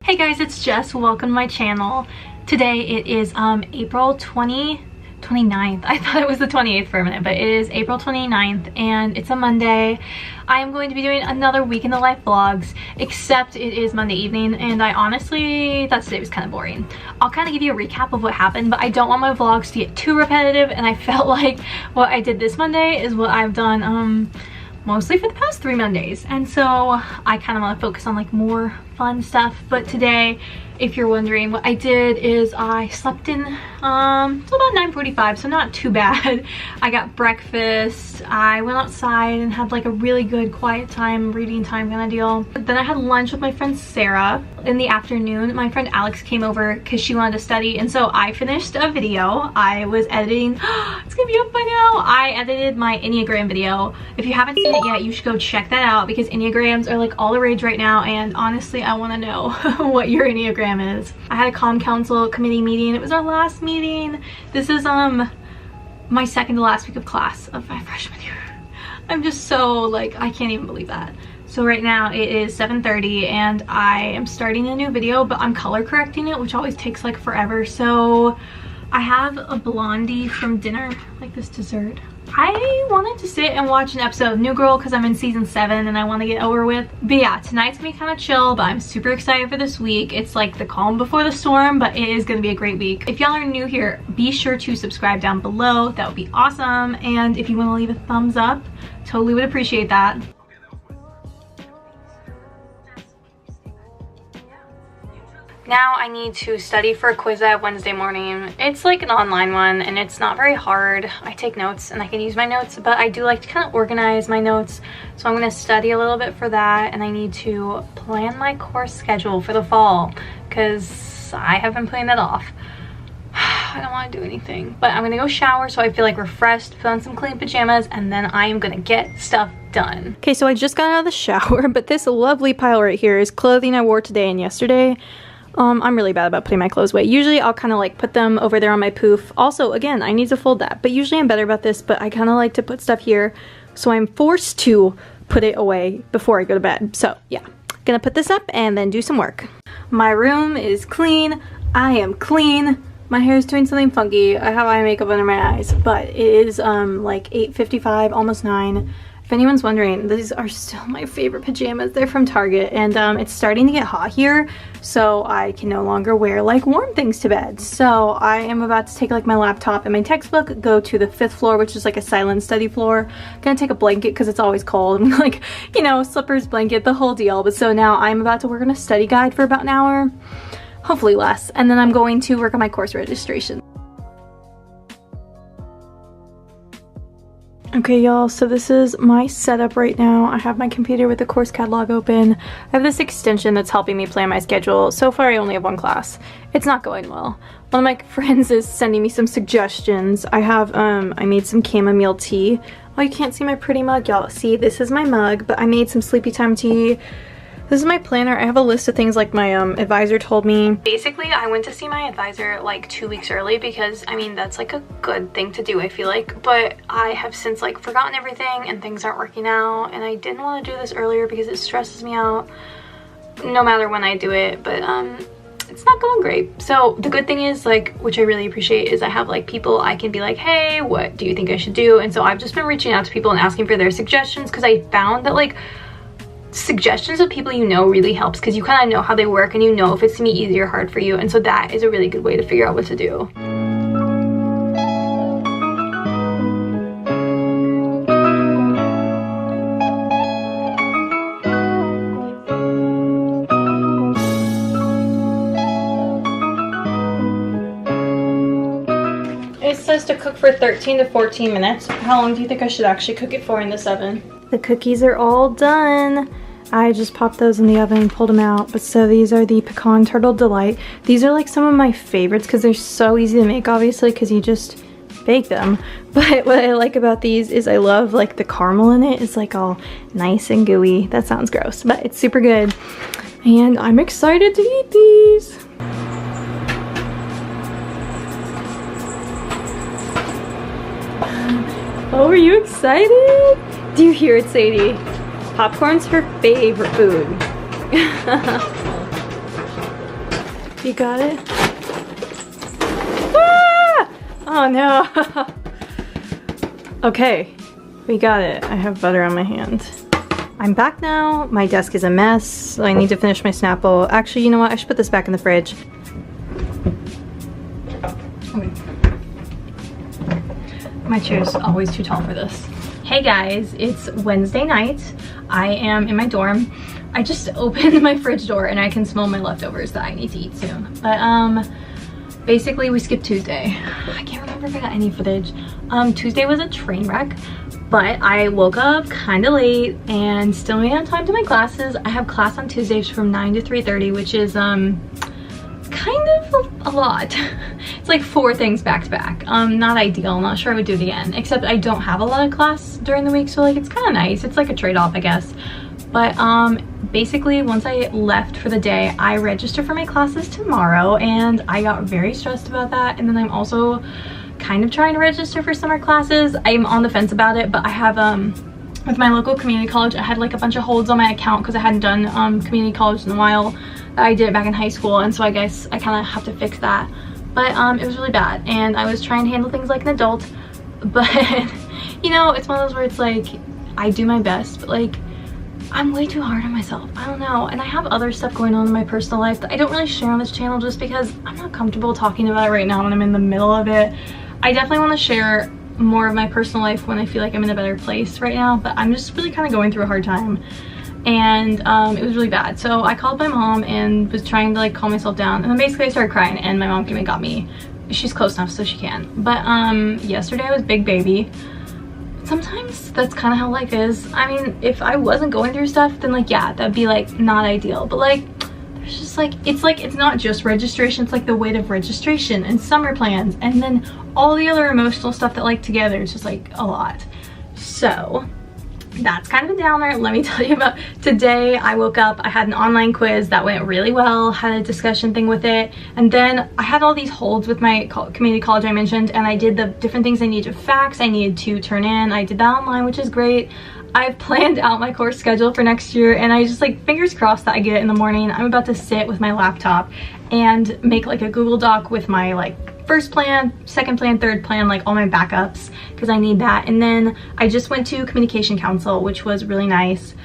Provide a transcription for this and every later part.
Hey guys, it's Jess. Welcome to my channel. Today it is April 29th. I thought it was the 28th for a minute, but it is April 29th and it's a Monday. I am going to be doing another week in the life vlogs, except it is Monday evening and I honestly thought today was kind of boring. I'll kind of give you a recap of what happened, but I don't want my vlogs to get too repetitive, and I felt like what I did this Monday is what I've done mostly for the past 3 Mondays, and so I kind of want to focus on like more fun stuff. But today, if you're wondering, what I did is I slept in till about 9:45, so not too bad. I got breakfast, I went outside and had like a really good quiet time, reading time kind of deal. Then I had lunch with my friend Sarah. In the afternoon, my friend Alex came over because she wanted to study, and so I finished a video I was editing. It's gonna be up by now. I edited my Enneagram video. If you haven't seen it yet, you should go check that out because Enneagrams are like all the rage right now, and honestly I want to know what your Enneagram is. I had a comm council committee meeting. It was our last meeting. This is my second to last week of class of my freshman year. I'm just so like, I can't even believe that. So right now it is 7:30 and I am starting a new video, but I'm color correcting it, which always takes like forever. So I have a blondie from dinner, like this dessert. I wanted to sit and watch an episode of New Girl because I'm in season 7 and I want to get over with. But yeah, tonight's gonna be kind of chill, but I'm super excited for this week. It's like the calm before the storm, but it is gonna be a great week. If y'all are new here, be sure to subscribe down below. That would be awesome. And if you want to leave a thumbs up, totally would appreciate that. Now I need to study for a quiz I have Wednesday morning. It's like an online one and it's not very hard. I take notes and I can use my notes, but I do like to kind of organize my notes. So I'm going to study a little bit for that, and I need to plan my course schedule for the fall because I have been putting that off. I don't want to do anything, but I'm going to go shower so I feel like refreshed, put on some clean pajamas, and then I am going to get stuff done. Okay, so I just got out of the shower, but this lovely pile right here is clothing I wore today and yesterday. I'm really bad about putting my clothes away. Usually I'll kind of like put them over there on my poof. Also, again, I need to fold that, but usually I'm better about this, but I kind of like to put stuff here, so I'm forced to put it away before I go to bed. So yeah, gonna put this up and then do some work. My room is clean. I am clean. My hair is doing something funky. I have eye makeup under my eyes, but it is like 8:55, almost 9. If anyone's wondering, these are still my favorite pajamas. They're from Target, and it's starting to get hot here, so I can no longer wear like warm things to bed. So I am about to take like my laptop and my textbook, go to the 5th floor, which is like a silent study floor. Gonna take a blanket because it's always cold, and like, you know, slippers, blanket, the whole deal. But so now I'm about to work on a study guide for about an hour, hopefully less, and then I'm going to work on my course registration. Okay y'all, so this is my setup right now. I have my computer with the course catalog open. I have this extension that's helping me plan my schedule. So far I only have 1 class. It's not going well. One of my friends is sending me some suggestions. I have, I made some chamomile tea. Oh, you can't see my pretty mug, y'all. See, this is my mug, but I made some sleepy time tea. This is my planner. I have a list of things like my advisor told me. Basically, I went to see my advisor like 2 weeks early because, I mean, that's like a good thing to do, I feel like. But I have since like forgotten everything and things aren't working out. And I didn't want to do this earlier because it stresses me out no matter when I do it. But it's not going great. So the good thing is, like, which I really appreciate, is I have like people I can be like, hey, what do you think I should do? And so I've just been reaching out to people and asking for their suggestions because I found that like suggestions of people you know really helps because you kind of know how they work and you know if it's gonna be easy or hard for you, and so that is a really good way to figure out what to do. It says to cook for 13 to 14 minutes. How long do you think I should actually cook it for in this oven? The cookies are all done. I just popped those in the oven and pulled them out. But so these are the Pecan Turtle Delight. These are like some of my favorites because they're so easy to make, obviously, because you just bake them. But what I like about these is I love like the caramel in it. It's like all nice and gooey. That sounds gross, but it's super good. And I'm excited to eat these. Oh, are you excited? Do you hear it, Sadie? Popcorn's her favorite food. You got it? Ah! Oh no. Okay, we got it. I have butter on my hand. I'm back now. My desk is a mess, so I need to finish my Snapple. Actually, you know what? I should put this back in the fridge. My chair's always too tall for this. Hey guys, it's Wednesday night. I am in my dorm. I just opened my fridge door and I can smell my leftovers that I need to eat soon. But basically we skipped Tuesday. I can't remember if I got any footage. Tuesday was a train wreck. But I woke up kind of late and still made on time to my classes. I have class on Tuesdays from 9 to 3:30, which is kind of a lot. It's like 4 things back to back. Not ideal. Not sure I would do it again. Except I don't have a lot of class during the week, so like it's kind of nice. It's like a trade-off, I guess. But basically once I left for the day, I registered for my classes tomorrow, and I got very stressed about that. And then I'm also kind of trying to register for summer classes. I'm on the fence about it, but I have with my local community college, I had like a bunch of holds on my account because I hadn't done community college in a while. I did it back in high school, and so I guess I kind of have to fix that. But it was really bad, and I was trying to handle things like an adult, but you know, it's one of those where it's like I do my best, but like I'm way too hard on myself. I don't know. And I have other stuff going on in my personal life that I don't really share on this channel just because I'm not comfortable talking about it right now when I'm in the middle of it. I definitely want to share more of my personal life when I feel like I'm in a better place right now, but I'm just really kind of going through a hard time. And it was really bad. So I called my mom and was trying to like calm myself down, and then basically I started crying, and my mom came and got me. She's close enough so she can. But yesterday I was big baby. Sometimes that's kind of how life is. I mean, if I wasn't going through stuff, then like yeah, that'd be like not ideal, but like there's just like it's not just registration, it's like the weight of registration and summer plans and then all the other emotional stuff that like together is just like a lot. So that's kind of a downer. Let me tell you about today. I woke up, I had an online quiz that went really well, had a discussion thing with it, and then I had all these holds with my community college I mentioned, and I did the different things I needed to fax, I needed to turn in. I did that online, which is great. I've planned out my course schedule for next year, and I just like fingers crossed that I get it in the morning. I'm about to sit with my laptop and make like a Google Doc with my like first plan, second plan, third plan, like all my backups, because I need that. And then I just went to communication council, which was really nice.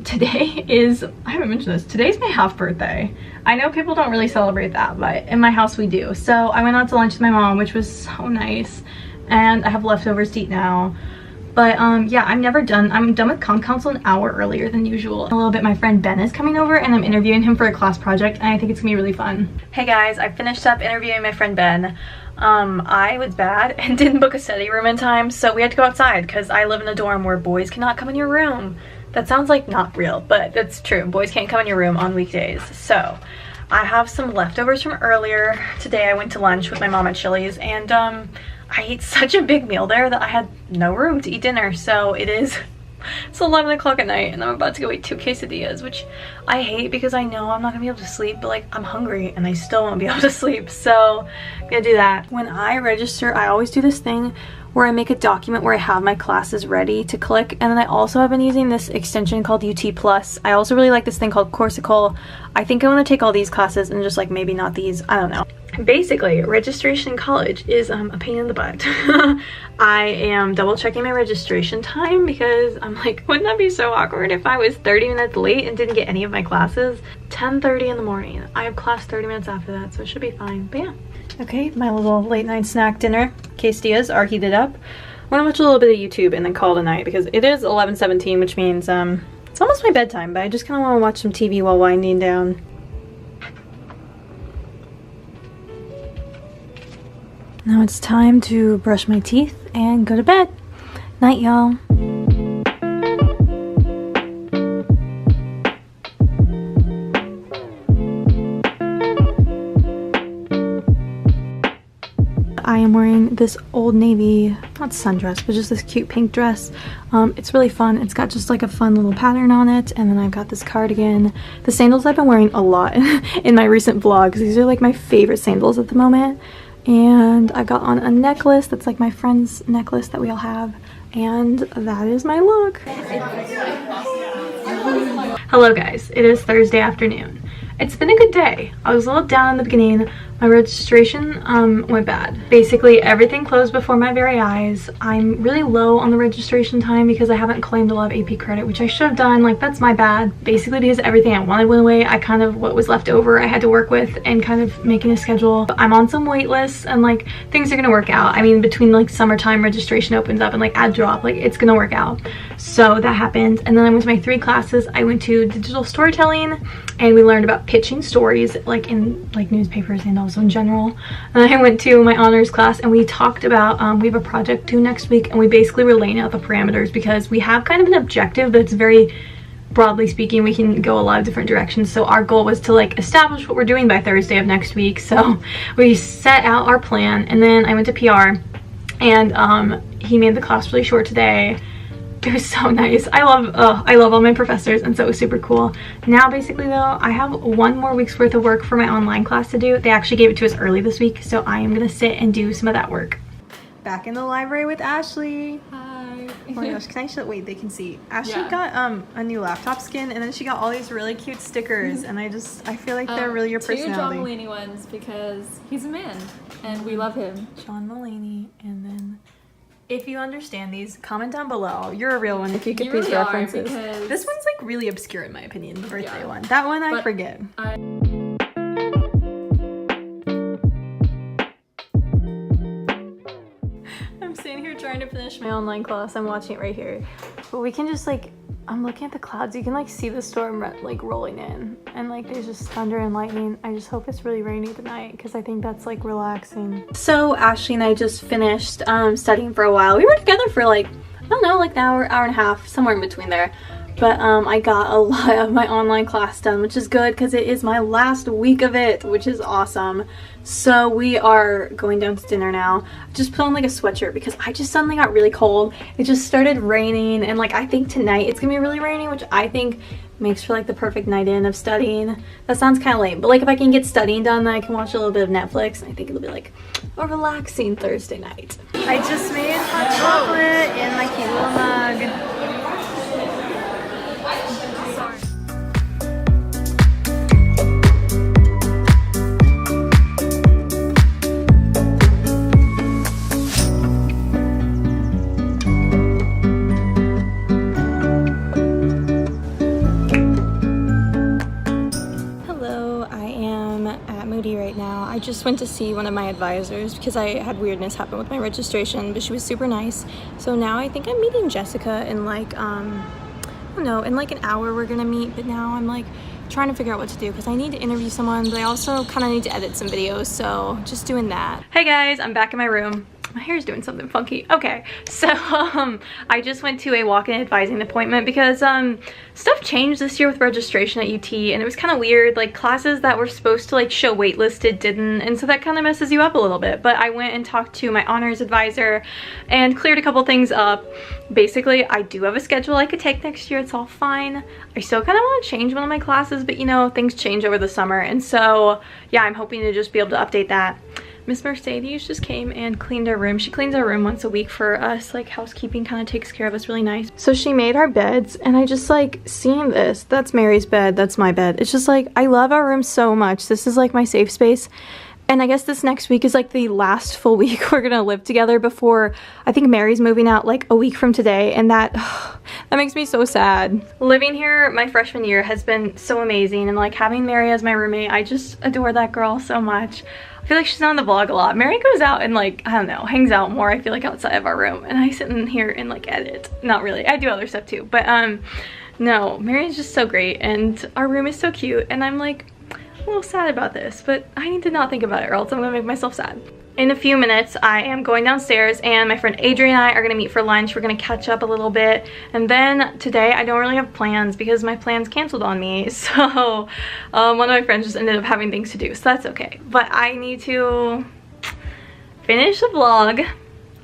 Today is, I haven't mentioned this, today's my half birthday. I know people don't really celebrate that, but in my house we do. So I went out to lunch with my mom, which was so nice, and I have leftovers to eat now. But yeah, I'm done with comm council an hour earlier than usual. A little bit, my friend Ben is coming over and I'm interviewing him for a class project, and I think it's gonna be really fun. Hey guys, I finished up interviewing my friend Ben. I was bad and didn't book a study room in time, so we had to go outside because I live in a dorm where boys cannot come in your room. That sounds like not real, but that's true. Boys can't come in your room on weekdays. So I have some leftovers from earlier. Today I went to lunch with my mom at Chili's, and I ate such a big meal there that I had no room to eat dinner. So it's 11 o'clock at night and I'm about to go eat 2 quesadillas, which I hate because I know I'm not gonna be able to sleep, but like I'm hungry and I still won't be able to sleep. So I'm gonna do that. When I register, I always do this thing where I make a document where I have my classes ready to click, and then I also have been using this extension called UT Plus. I also really like this thing called Coursicole. I think I want to take all these classes and just like maybe not these, I don't know. Basically, registration in college is a pain in the butt. I am double checking my registration time because I'm like, wouldn't that be so awkward if I was 30 minutes late and didn't get any of my classes? 10:30 in the morning. I have class 30 minutes after that, so it should be fine. But yeah. Okay, my little late night snack dinner. Quesadillas are heated up. I'm gonna watch a little bit of YouTube and then call it a night because it is 11:17, which means it's almost my bedtime, but I just kind of want to watch some TV while winding down. Now it's time to brush my teeth and go to bed. Night, y'all. I am wearing this Old Navy, not sundress, but just this cute pink dress. It's really fun. It's got just like a fun little pattern on it, and then I've got this cardigan. The sandals I've been wearing a lot in my recent vlogs. These are like my favorite sandals at the moment. And I got on a necklace that's like my friend's necklace that we all have, and that is my look. Hello guys, it is Thursday afternoon, it's been a good day. I was a little down in the beginning. My registration went bad. Basically, everything closed before my very eyes. I'm really low on the registration time because I haven't claimed a lot of AP credit, which I should have done. Like, that's my bad. Basically, because everything I wanted went away, I kind of, what was left over, I had to work with and kind of making a schedule. I'm on some wait lists and like things are gonna work out. I mean, between like summertime registration opens up and like ad drop, like it's gonna work out. So that happened. And then I went to my 3 classes. I went to digital storytelling and we learned about pitching stories like in like newspapers and also in general. And I went to my honors class and we talked about we have a project due next week and we basically were laying out the parameters because we have kind of an objective that's very broadly speaking, we can go a lot of different directions. So our goal was to like establish what we're doing by Thursday of next week. So we set out our plan and then I went to PR and he made the class really short today. It was so nice. I love all my professors and so it was super cool. Now basically though, I have 1 more week's worth of work for my online class to do. They actually gave it to us early this week, so I am gonna sit and do some of that work. Back in the library with Ashley. Hi. Oh my gosh, can I show, wait, they can see. Ashley got a new laptop skin and then she got all these really cute stickers and I feel like they're really your personality. 2 John Mulaney ones because he's a man and we love him. John Mulaney, and then if you understand these, comment down below. You're a real one if you get these references. This one's like really obscure in my opinion, the birthday one. That one I forget. I'm sitting here trying to finish my online class. I'm watching it right here. But we can just like, I'm looking at the clouds. You can like see the storm like rolling in and like there's just thunder and lightning. I just hope it's really rainy tonight because I think that's like relaxing. So Ashley and I just finished studying for a while. We were together for like, I don't know, like an hour, hour and a half, somewhere in between there. But I got a lot of my online class done, which is good because it is my last week of it, which is awesome. So we are going down to dinner now. I just put on like a sweatshirt because I just suddenly got really cold. It just started raining and like I think tonight it's gonna be really rainy, which I think makes for like the perfect night in of studying. That sounds kind of lame, but like if I can get studying done, then I can watch a little bit of Netflix and I think it'll be like a relaxing Thursday night. I just made hot chocolate in my cute little mug. Right now. I just went to see one of my advisors because I had weirdness happen with my registration, but she was super nice. So now I think I'm meeting Jessica in like I don't know, in like an hour we're gonna meet, but now I'm like trying to figure out what to do because I need to interview someone, but I also kind of need to edit some videos, so just doing that. Hey guys, I'm back in my room. My hair's doing something funky. Okay, so I just went to a walk-in advising appointment because stuff changed this year with registration at UT and it was kind of weird. Like classes that were supposed to like show waitlisted didn't, and so that kind of messes you up a little bit. But I went and talked to my honors advisor and cleared a couple things up. Basically, I do have a schedule I could take next year. It's all fine. I still kind of want to change one of my classes, but you know, things change over the summer, and so yeah, I'm hoping to just be able to update that. Miss Mercedes just came and cleaned our room. She cleans our room once a week for us, like housekeeping, kind of takes care of us really nice. So she made our beds and I just like seeing this. That's Mary's bed, that's my bed. It's just like, I love our room so much. This is like my safe space. And I guess this next week is like the last full week we're gonna live together before I think Mary's moving out like a week from today, and that that makes me so sad. Living here my freshman year has been so amazing, and like having Mary as my roommate, I just adore that girl so much. I feel like she's on the vlog a lot. Mary goes out and like, I don't know, hangs out more, I feel like, outside of our room, and I sit in here and like edit. Not really, I do other stuff too, but no, Mary's just so great and our room is so cute, and I'm like a little sad about this, but I need to not think about it or else I'm gonna make myself sad. In a few minutes, I am going downstairs and my friend Adrian and I are gonna meet for lunch. We're gonna catch up a little bit. And then today, I don't really have plans because my plans canceled on me. So one of my friends just ended up having things to do, so that's okay. But I need to finish the vlog.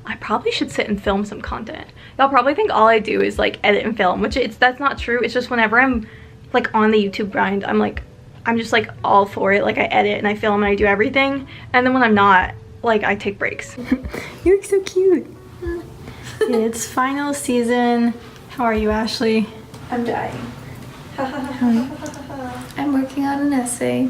I probably should sit and film some content. Y'all probably think all I do is like edit and film, which that's not true. It's just whenever I'm like on the YouTube grind, I'm just like all for it. Like I edit and I film and I do everything. And then when I'm not, like I take breaks. You look so cute. It's final season. How are you, Ashley? I'm dying. I'm working on an essay.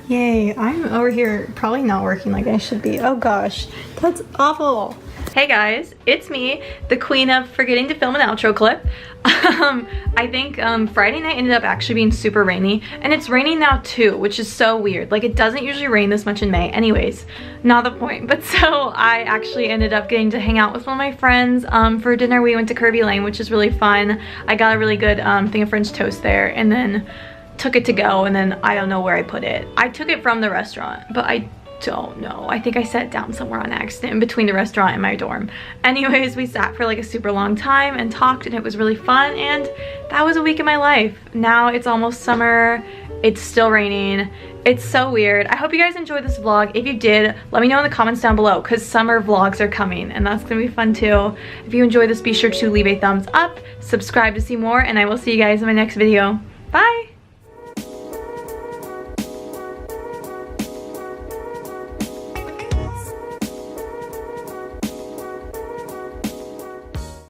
Yay, I'm over here probably not working like I should be. Oh gosh, that's awful. Hey guys, it's me, the queen of forgetting to film an outro clip. I think Friday night ended up actually being super rainy, and it's raining now too, which is so weird. Like, it doesn't usually rain this much in May. Anyways, not the point. But so I actually ended up getting to hang out with one of my friends for dinner. We went to Kirby Lane, which is really fun. I got a really good thing of French toast there, and then took it to go, and then I don't know where I put it. I took it from the restaurant, but I don't know. I think I set it down somewhere on accident in between the restaurant and my dorm. Anyways, we sat for like a super long time and talked, and it was really fun, and that was a week in my life. Now it's almost summer. It's still raining. It's so weird. I hope you guys enjoyed this vlog. If you did, let me know in the comments down below, because summer vlogs are coming and that's gonna be fun too. If you enjoyed this, be sure to leave a thumbs up, subscribe to see more, and I will see you guys in my next video. Bye!